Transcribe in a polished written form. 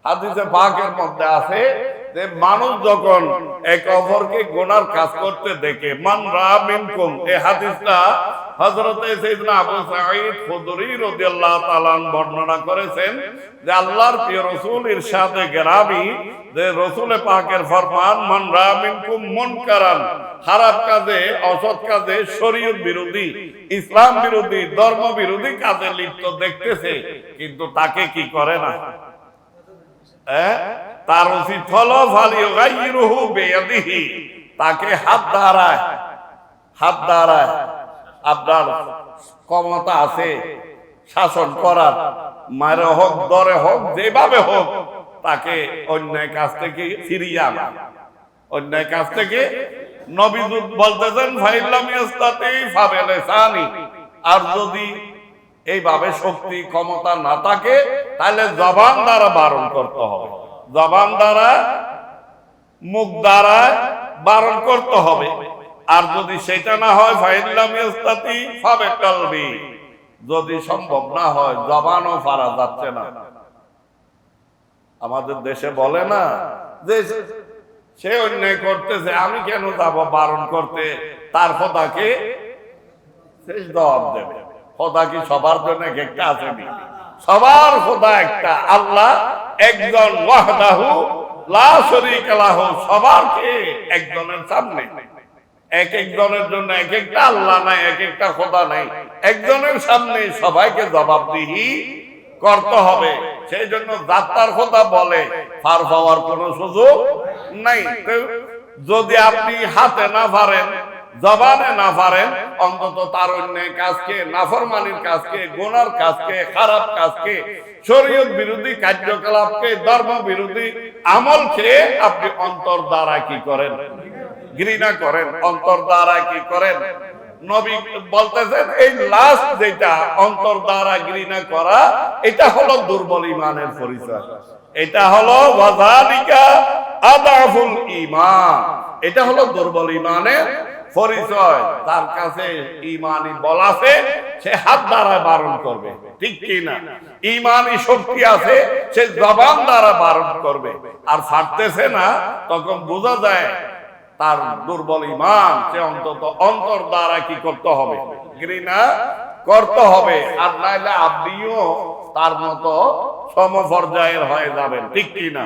হাদিসে পাকের মধ্যে আছে যে মানুষ যখন এক অপরকে গুনার কাজ করতে দেখে, মান রাআ মিনকুম, এই হাদিসটা হযরতে সাইয়েদনা আবু সাঈদ খুদরী রাদিয়াল্লাহু তাআলা আনহু বর্ণনা করেছেন যে আল্লাহর প্রিয় রাসূল ইরশাদে গরামি যে রাসূল পাকের ফরমান, মান রাআ মিনকুম মুনকারান, খারাপ কাজে, অসৎ কাজে, শরীয়ত বিরোধী, ইসলাম বিরোধী, ধর্ম বিরোধী কাজে লিপ্ত দেখতেছে, কিন্তু তাকে কি করে না, তার উচিত হলো ফালিয়ুগাইয়িরহু বিয়াদিহি, তাকে হাত দ্বারায় আপনার ক্ষমতা আছে শাসন করার, মারে হোক দরে হোক যেভাবে হোক তাকে অন্যায় কাজ থেকে ফিরিয়ে আনা, অন্যায় কাজ থেকে। নবী বলতেছেন ফাইল্লাম ইয়াস্তাতি ফাবিলিসানি, আর যদি এইভাবে শক্তি ক্ষমতা না থাকে তাহলে জবান দ্বারা বারণ করতে হবে, জবান দ্বারা, মুখ দ্বারা বারণ করতে হবে। আর যদি সেটা না হয় ফাইল্লাম ইয়াস্তাতি ফাবিকলবি, যদি সম্ভব না হয় জবানও পারা যাচ্ছে না। আমাদের দেশে বলে না যে সে অন্যায় করতেছে, আমি কেন যাব বারণ করতে, তার খোদাকে শেষ জবাব দেবে। খোদা কি সবার জন্য একটা আছে? সবার খোদা একটা, আল্লাহ একজন, ওয়াহদাহু লা শারীকা লাহু, সবারকে একজনের সামনে, এক একজনের জন্য এক একটা আল্লাহ নাই, এক একটা খোদা নাই, একজনের সামনে সবাইকে জবাবদিহি করতে হবে। সেই জন্য যাত্রার খোদা বলে পার পাওয়ার কোনো সুযোগ নাই। যদি আপনি হাতে না পারেন, জবানে না পারেন, অন্তত তার অন্যায় কাজকে, নাফরমানির কাজকে, গুনার কাজকে, খারাপ কাজকে, শরীয়ত বিরোধী কার্যকলাপকে, ধর্ম বিরোধী আমলকে আপনি অন্তর দ্বারা কি করেন? ঘৃণা করেন। অন্তর দ্বারা কি করেন? নবী বলতেছেন এই লাস্ট যেটা অন্তর দ্বারা ঘৃণা করা, এটা হলো দুর্বল ঈমানের পরিচয়। এটা হলো ওয়াযালিকা আদাফুল ঈমান, এটা হলো দুর্বল ঈমানের পরিচয়। তার কাছে ঈমানি বল আছে, সে হাত দ্বারা বারণ করবে, ঠিক কি না? ঈমানি শক্তি আছে, সে জবান দ্বারা বারণ করবে। আর ছাড়তেছে না, তখন বোঝা যায় তার দুর্বল ঈমান। সে অন্তত অন্তর দ্বারা কি করতে হবে? ঘৃণা করতে হবে। আর নাইলে আপনিও তার মতো সমপর্যায়ের হয়ে যাবেন, ঠিক কি না?